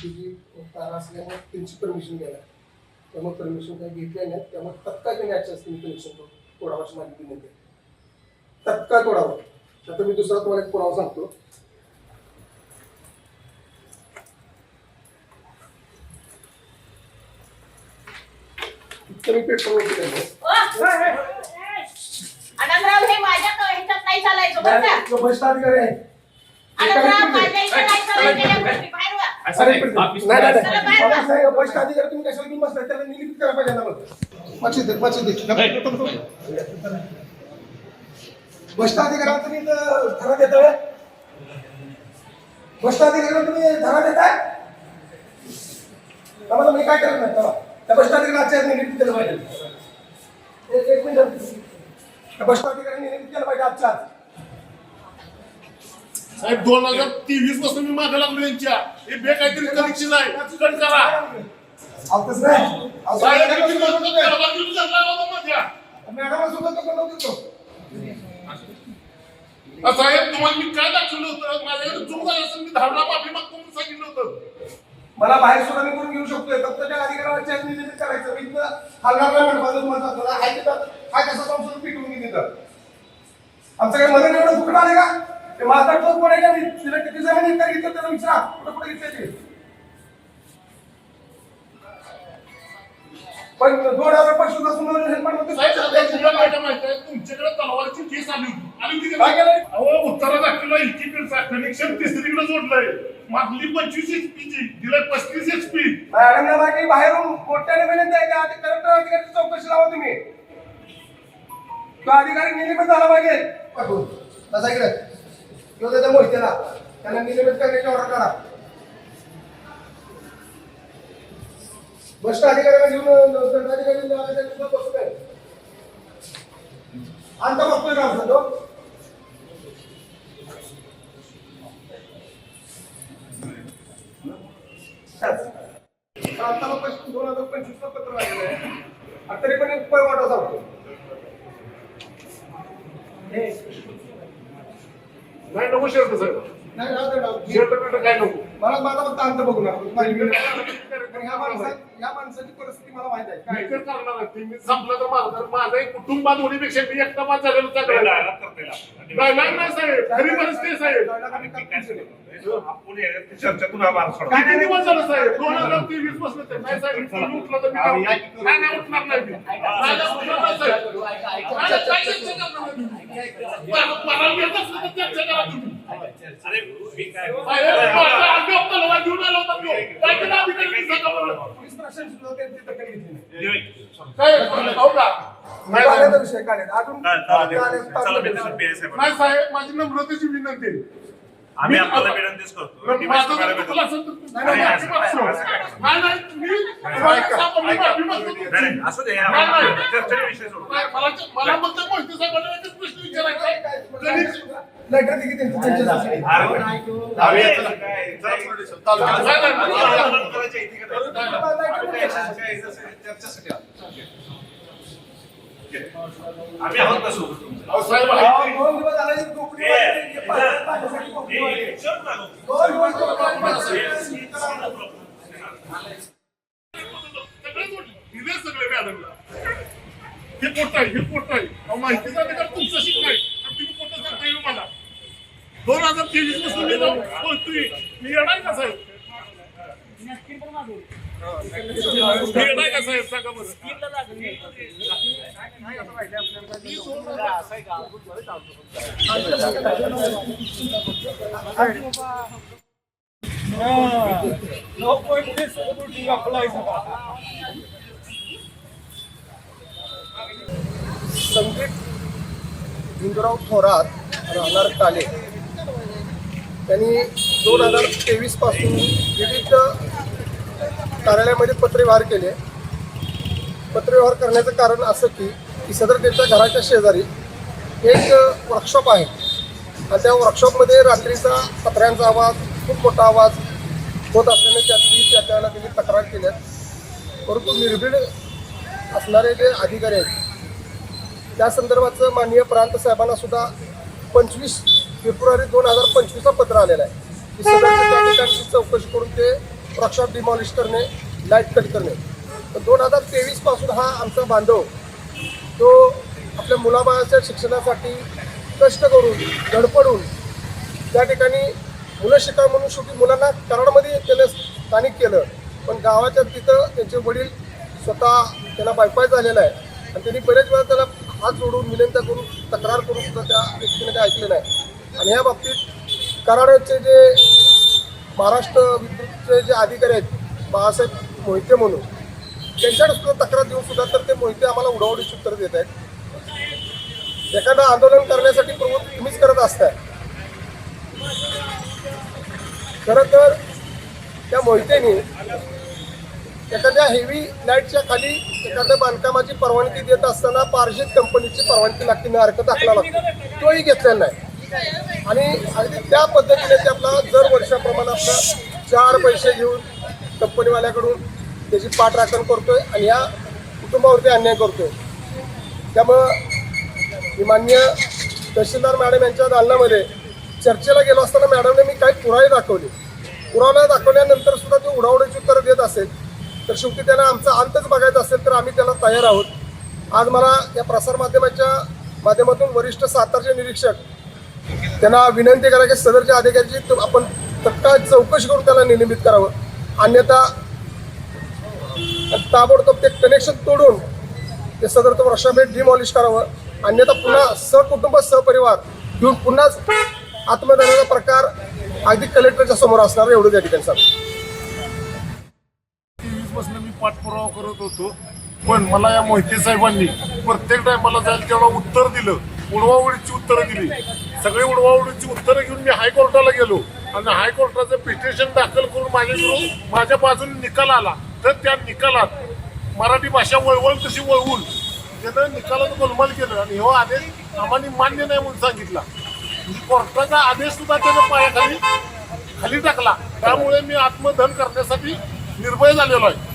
भिंतीची तारा असल्यामुळे त्यांची परमिशन घ्यायला त्यामुळे परमिशन काही घेतल्या नाही त्यामुळे तत्काळ त्यांनी ॲक्सेस कनेक्शन तोडावं अशी माझी विनंती आहे तत्काळ तोडावं. आता मी दुसरा तुम्हाला एक पुरावा सांगतो. मी पेट्रोल आनंदराव हे माझ्या ह्याच्यात नाही चालायचं बरं का? भ्रष्ट अधिकारी आहे. आनंदराव माझ्या इथे नाही चालायचं या गोष्टी बाहेर वा. भ्रष्ट अधिकारी तुम्ही कशाला घेऊन बसलाय त्याला निलंबित करायला पाहिजे ना मग भ्रष्ट अधिकाऱ्याला तुम्ही धरा देताय भ्रष्ट अधिकाऱ्याला तुम्ही धरा देताय आम्हाला मी काय करत नाही तेव्हा त्या भ्रष्ट अधिकाऱ्याला निलंबित केलं पाहिजे. एक मिनिट भ्रष्ट अधिकाऱ्यांनी निलंबित केलं पाहिजे आजच्या साहेब 2023 पासून मी मागे लागलो यांच्या हे बे काहीतरी कनेक्शन आहे कट करा आवतच नाही साहेब तुम्हाला मी काय दाखवलं होतं माझ्याकडे चूक झाली असेल मी धावला माफी मागतो म्हणून सांगितलं होतं. मला बाहेर सुद्धा मी करून घेऊ शकतोय फक्त त्या अधिकाऱ्याला निलंबित करायचं मी हलणार नाही म्हणतो तुम्हाला हा कसा जाऊन सुद्धा पिटवून मी तिथं आमचं काही मदत एवढं फुकट आले का ते माझा टोक पडायला तिला किती जमीन इतर घेतलं त्याला विचारा कुठं कुठे घेतले पण 2025 तुमच्याकडे तलवारची केस आली होती उत्तरा दाखवला इतकीचा कनेक्शन तिसरीकडे जोडलंय मागली 25 HP ची दिलंय 35 HP. मॅडमला बाकी बाहेरून मोठ्याने विनंती आहे त्या कलेक्टर अधिकाऱ्याची चौकशी लावा तुम्ही तो अधिकारी निलंबित झाला पाहिजे तसा इकडे किंवा त्याच्या मोहितेला त्यांना निलंबित करण्याची ऑर्डर करा. भ्रष्ट अधिकाऱ्याला घेऊन दंडाधिकारी बसू नये अंत बघतोय का आमचा तो आता 2025 पत्र लागलेलं आहे तरी पण एक पळवाटा सांगतो नाही नको शर्ट साहेब नाही शर्ट काय नको मला माझा फक्त अंत बघू नका ह्या माणसाची परिस्थिती मला माहित आहे काय मी करणार आहे मी संपलं तर माझं एक कुटुंबात होण्यापेक्षा मी एकटा माझा झालेलं चांगलं नाही साहेब खरी परिस्थिती साहेब चर्चेतून आभार किती दिवस झालं साहेब 2023 पासून ते नाही साहेब तुम्ही उठलं तर मी नाही उठणार नाही मी उठणार नाही साहेब काय चर्चा करणार मला येत असलं तर चर्चा करा तुम्ही अरे मी काय घेऊन आलो होता काय केलं अधिकारी सांगा बरं पोलीस प्रशासन सुद्धा त्यांची दखल घेतली नाही काय विषय काढेल अजून नाही साहेब माझी नम्रतेची विनंती आहे. आम्ही आपल्याला विनंतीच करतो माझं जर चुकलं असेल तर तुम्ही माफी मागतो. नाही मी माफी मागतो तुमची. असू दे नाही. चर्चेचा विषय सोडू. मला फक्त मोहिते साहेबांना एकच प्रश्न विचारायचा आहे. लेटर किती त्यांच्यासाठी आम्ही आहोत नसू साहेब दोन दिवस झाले कोकणी सगळे मॅडमला हे पोट आहे माहितीचा अधिकार तुमचं शिकलाय तुम्ही पोट सांगता येईल मला 2023 पासून मी बोलतोय मी येणार का साहेब मी येणार का साहेब सांगा बरं संकेत हिंदूराव थोरात राहणार काले त्यांनी 2023 पासून विविध कार्यालयामध्ये पत्रव्यवहार केले. पत्रव्यवहार करण्याचं कारण असं की सदर त्यांच्या घराच्या शेजारी एक वर्कशॉप आहे आणि त्या वर्कशॉपमध्ये रात्रीचा पत्र्यांचा आवाज खूप मोठा आवाज होत असल्याने त्याला त्यांनी तक्रार केल्या. परंतु निर्भीड असणारे जे अधिकारी आहेत त्या संदर्भाचं माननीय प्रांत साहेबांना सुद्धा 25 फेब्रुवारी 2025 पत्र आलेलं आहे की सदरच्या त्या ठिकाणची चौकशी करून ते वर्कशॉप डिमॉलिश करणे, लाईट कट करणे. पण 2023 पासून हा आमचा बांधव तो आपल्या मुलाबाळाच्या शिक्षणासाठी कष्ट करून धडपडून त्या ठिकाणी मुलं शिकावं म्हणून शेवटी मुलांना कराडमध्ये त्याने स्थानिक केलं. पण गावाच्या तिथं त्यांचे वडील स्वतः त्यांना बायपाय झालेला आहे आणि त्यांनी बरेच वेळा त्याला हात जोडून विनंत्या करून तक्रार करून सुद्धा त्या व्यक्तीने काही ऐकलं नाही. आणि या बाबतीत कराडचे जे महाराष्ट्र विद्युतचे जे अधिकारी आहेत बाळासाहेब मोहिते म्हणून त्यांच्याकडे सुद्धा तक्रार देऊन सुद्धा तर ते मोहिते आम्हाला उडवडीची उत्तर देत आहेत. एखादं आंदोलन करण्यासाठी प्रवृत्ती तुम्हीच करत असताय. खरं तर त्या मोहितेने एखाद्या हेवी लाईटच्या खाली एखाद्या बांधकामाची परवानगी देत असताना पारशीत कंपनीची परवानगी लागते न हरकत दाखला लागतो तोही घेतलेला नाही. आणि अगदी त्या पद्धतीने ते आपला दर वर्षाप्रमाणे आपलं 4 पैसे घेऊन कंपनीवाल्याकडून त्याची पाठराखण करतोय आणि या कुटुंबावरती अन्याय करतोय. त्यामुळं मी माननीय तहसीलदार मॅडम यांच्या दालनामध्ये चर्चेला गेलो असताना मॅडमने मी काही पुरावे दाखवले. पुरावा दाखवल्यानंतर सुद्धा ते उडावडीची उत्तर देत असेल तर शेवटी त्यांना आमचा अंतच बघायचा असेल तर आम्ही त्याला तयार आहोत. आज मला या प्रसारमाध्यमाच्या माध्यमातून वरिष्ठ सातारचे निरीक्षक त्यांना विनंती करा की सदरच्या अधिकाऱ्याची आपण तत्काळ चौकशी करून त्याला निलंबित करावं. अन्यथा ताबडतोब ते कनेक्शन तोडून ते सदरचं वर्षाभेट डिमॉलिश करावं. अन्यथा पुन्हा सहकुटुंब सहपरिवार घेऊन पुन्हाच आत्मदहनाचा प्रकार अगदी कलेक्टरच्या समोर असणार एवढं त्या ठिकाणी सांगतो. 23 पासून मी पाठपुरावा करत होतो पण मला या मोहिते साहेबांनी प्रत्येक टायमाला जाईल तेवढं उत्तर दिलं. उडवाउडीची उत्तरं दिली. सगळी उडवाउडीची उत्तरं घेऊन मी हायकोर्टाला गेलो आणि हायकोर्टाचं पिटिशन दाखल करून माझ्या बाजूने निकाल आला. तर त्या निकालात मराठी भाषा वळवळ तशी वळवून त्यानं निकालात गोलमाल केलं आणि हो आदेश आम्हाला मान्य नाही म्हणून सांगितला. म्हणजे कोर्टाचा आदेश सुद्धा त्यानं पायाखाली टाकला. त्यामुळे मी आत्मदहन करण्यासाठी निर्भय झालेलो आहे.